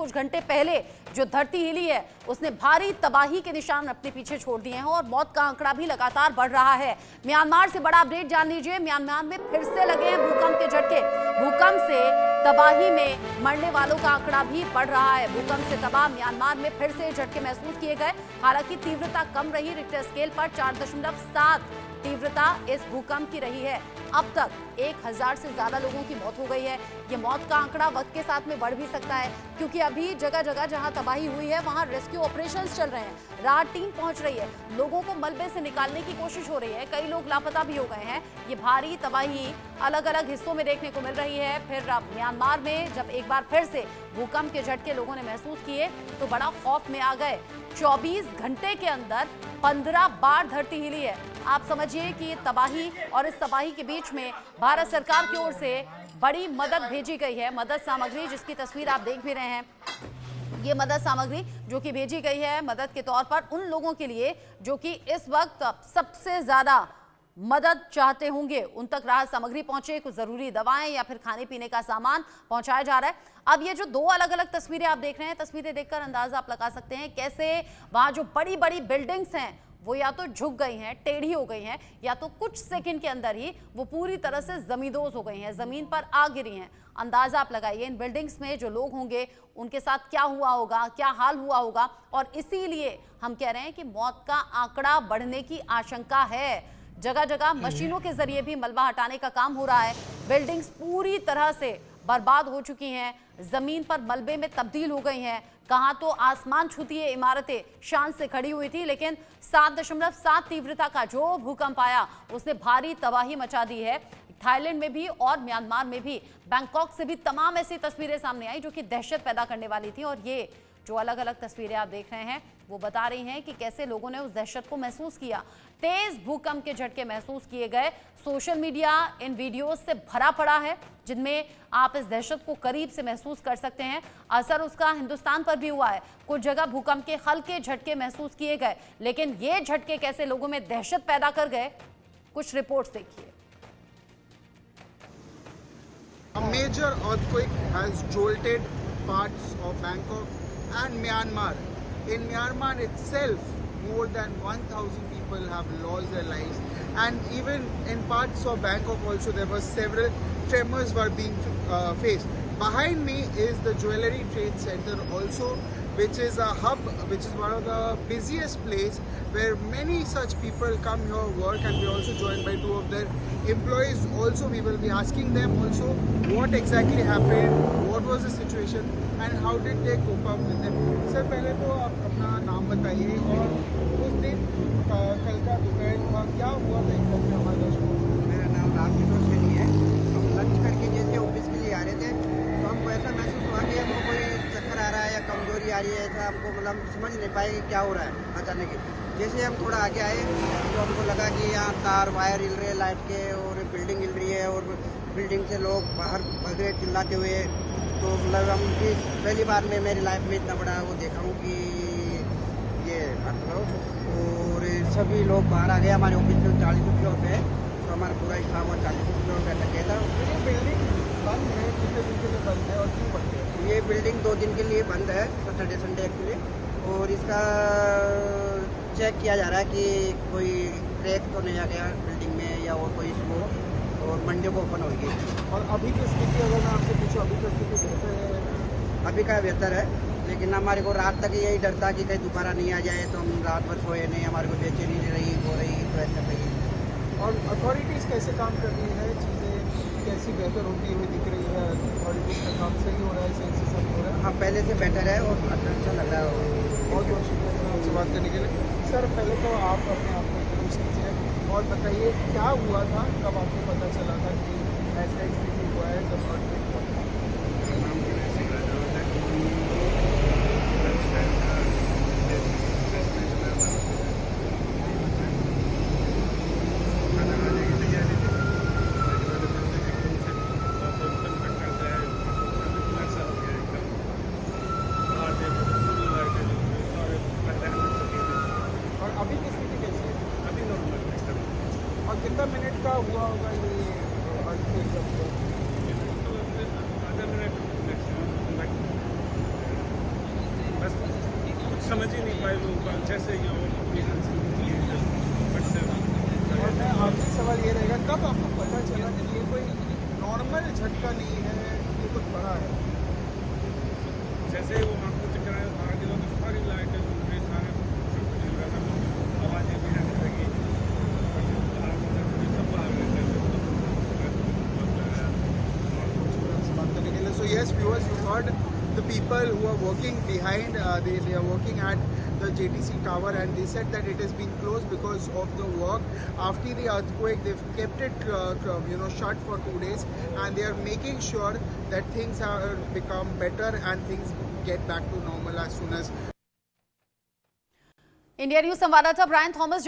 कुछ घंटे पहले जो धरती हिली है उसने भारी तबाही के निशान अपने पीछे छोड़ दिए हैं और मौत का आंकड़ा भी लगातार बढ़ रहा है। म्यांमार से बड़ा अपडेट जान लीजिए। म्यांमार में फिर से लगे हैं भूकंप के झटके। भूकंप से तबाही में मरने वालों का आंकड़ा भी बढ़ रहा है। भूकंप से तबाह म्यांमार में फिर से झटके महसूस किए गए। हालांकि तीव्रता कम रही। रिक्टर स्केल पर 4.7 तीव्रता इस भूकंप की रही है। अब तक 1000 से ज्यादा लोगों की मौत हो गई है। ये मौत का आंकड़ा वक्त के साथ में बढ़ भी सकता है, क्योंकि अभी जगह जगह जहां तबाही हुई है वहां रेस्क्यू ऑपरेशंस चल रहे हैं। राहत टीम पहुंच रही है, लोगों को मलबे से निकालने की कोशिश हो रही है। कई लोग लापता भी हो गए हैं। ये भारी तबाही अलग अलग हिस्सों में देखने को मिल रही है। फिर म्यांमार में जब एक बार फिर से भूकंप के झटके लोगों ने महसूस किए तो बड़ा खौफ में आ गए। 24 घंटे के अंदर 15 बार धरती हिली है। आप समझिए कि तबाही और इस तबाही के बीच में भारत सरकार की ओर से बड़ी मदद भेजी गई है। मदद सामग्री जिसकी तस्वीर आप देख भी रहे हैं, ये मदद सामग्री जो कि भेजी गई है मदद के तौर पर उन लोगों के लिए जो कि इस वक्त सबसे ज्यादा मदद चाहते होंगे, उन तक राहत सामग्री पहुंचे। कुछ जरूरी दवाएं या फिर खाने पीने का सामान पहुंचाया जा रहा है। अब ये जो दो अलग अलग तस्वीरें आप देख रहे हैं, तस्वीरें देखकर अंदाजा आप लगा सकते हैं कैसे वहां जो बड़ी बड़ी बिल्डिंग्स हैं वो या तो झुक गई हैं, टेढ़ी हो गई हैं, या तो कुछ सेकंड के अंदर ही वो पूरी तरह से जमींदोज हो गई हैं, जमीन पर आ गिरी हैं। अंदाजा आप लगाइए इन बिल्डिंग्स में जो लोग होंगे उनके साथ क्या हुआ होगा, क्या हाल हुआ होगा। और इसीलिए हम कह रहे हैं कि मौत का आंकड़ा बढ़ने की आशंका है। जगह जगह मशीनों के जरिए भी मलबा हटाने का काम हो रहा है। बिल्डिंग्स पूरी तरह से बर्बाद हो चुकी हैं, जमीन पर मलबे में तब्दील हो गई हैं। कहां तो आसमान छूती है इमारतें शान से खड़ी हुई थी, लेकिन 7.7 तीव्रता का जो भूकंप आया उसने भारी तबाही मचा दी है। थाईलैंड में भी और म्यांमार में भी, बैंकॉक से भी तमाम ऐसी तस्वीरें सामने आई जो कि दहशत पैदा करने वाली थी। और ये जो अलग अलग तस्वीरें आप देख रहे हैं वो बता रही हैं कि कैसे लोगों ने उस दहशत को महसूस किया। तेज भूकंप के झटके महसूस किए गए। सोशल मीडिया इन वीडियोस से भरा पड़ा है जिनमें आप इस दहशत को करीब से महसूस कर सकते हैं। असर उसका हिंदुस्तान पर भी हुआ है। कुछ जगह भूकंप के हल्के झटके महसूस किए गए, लेकिन ये झटके कैसे लोगों में दहशत पैदा कर गए, कुछ रिपोर्ट्स देखिए। A major earthquake has jolted parts of Bangkok and Myanmar. In Myanmar itself, more than 1,000 people have lost their lives, and even in parts of Bangkok also there were several tremors were being faced. Behind me is the Jewellery Trade Center also, which is a hub, which is one of the busiest place where many such people come here work, and we are also joined by two of their employees also. We will be asking them also what exactly happened, what was the situation and how did they cope up with them. Sir पहले तो आप अपना नाम बताइए और उस दिन कल का इवेंट था, क्या हुआ था exactly हमारे दर्शकों को? मेरा नाम रामकिशोर सैनी है। हम लंच करके जैसे ऑफिस के लिए आ रहे थे तो हमको ऐसा महसूस हुआ कि हमको कोई चक्कर आ रहा है या कमजोरी आ रही है। ऐसा हमको मतलब समझ नहीं पाए कि क्या हो रहा है अचानक ही। जैसे हम थोड़ा आगे आए तो हमको लगा कि यहाँ तार वायर हिल रहे हैं लाइट के, और बिल्डिंग हिल रही है और बिल्डिंग से लोग बाहर भग रहे चिल्लाते हुए। तो मतलब हम भी पहली बार में मेरी लाइफ में इतना बड़ा वो देखा हूँ कि ये और सभी लोग बाहर आ गए। हमारे ऑफिस में 40 फ्लोर पे है तो हमारा पूरा स्टाफ 40 फ्लोर पे लग गया था। ये बिल्डिंग बंद है, कितने दिन के लिए बंद है और क्यों बंद है? ये बिल्डिंग 2 दिन के लिए बंद है, सैटरडे संडे एक्चुअली, और इसका चेक किया जा रहा है कि कोई क्रैक तो नहीं आ गया बिल्डिंग में या और कोई इशू, और मंडे को ओपन होगी। और अभी की स्थिति अगर मैं आपसे पूछूं, अभी की स्थिति बेहतर है? अभी का बेहतर है, लेकिन हमारे को रात तक यही डर था कि कहीं दोबारा नहीं आ जाए, तो हम रात भर सोए नहीं, हमारे को बेचैनी नहीं रही हो रही तो ऐसा कहीं। और अथॉरिटीज़ कैसे काम कर रही है, चीज़ें कैसी बेहतर होती हुई दिख रही है? अथॉरिटीज़ का काम सही हो रहा है, सही से सब हो रहा है? हाँ, पहले से बेटर है और अच्छा लग रहा है। बहुत बहुत शुक्रिया आपसे बात करने के लिए। सर पहले तो आप अपने आप को इंट्रोड्यूस कीजिए और बताइए क्या हुआ था, कब आपको पता चला था कि ऐसा स्थिति हुआ है जब earthquake हुआ था? और अभी की स्थिति कैसी है? अभी नॉर्मल है। और कितना मिनट का हुआ होगा ये earthquake जब हुआ? आधा मिनट मैक्सिमम। समझ ही नहीं पाए लोग जैसे ये और मैं आखिरी सवाल ये रहेगा, कब आपको पता चला कि ये कोई नॉर्मल झटका नहीं है, ये कुछ बड़ा है? जैसे वो आपको चक्कर आगे लोग सारी लाइटें सारे सब कुछ हिल रहा था, आवाज़ें भी आने लगी, सब आ गए थे। So yes, viewers, you heard the people who are working behind. They are working at the JTC tower, and they said that it has been closed because of the work. After the earthquake, they've kept it shut for 2 days, and they are making sure that things are become better and things get back to normal as soon as. India news संवाददाता Brian Thomas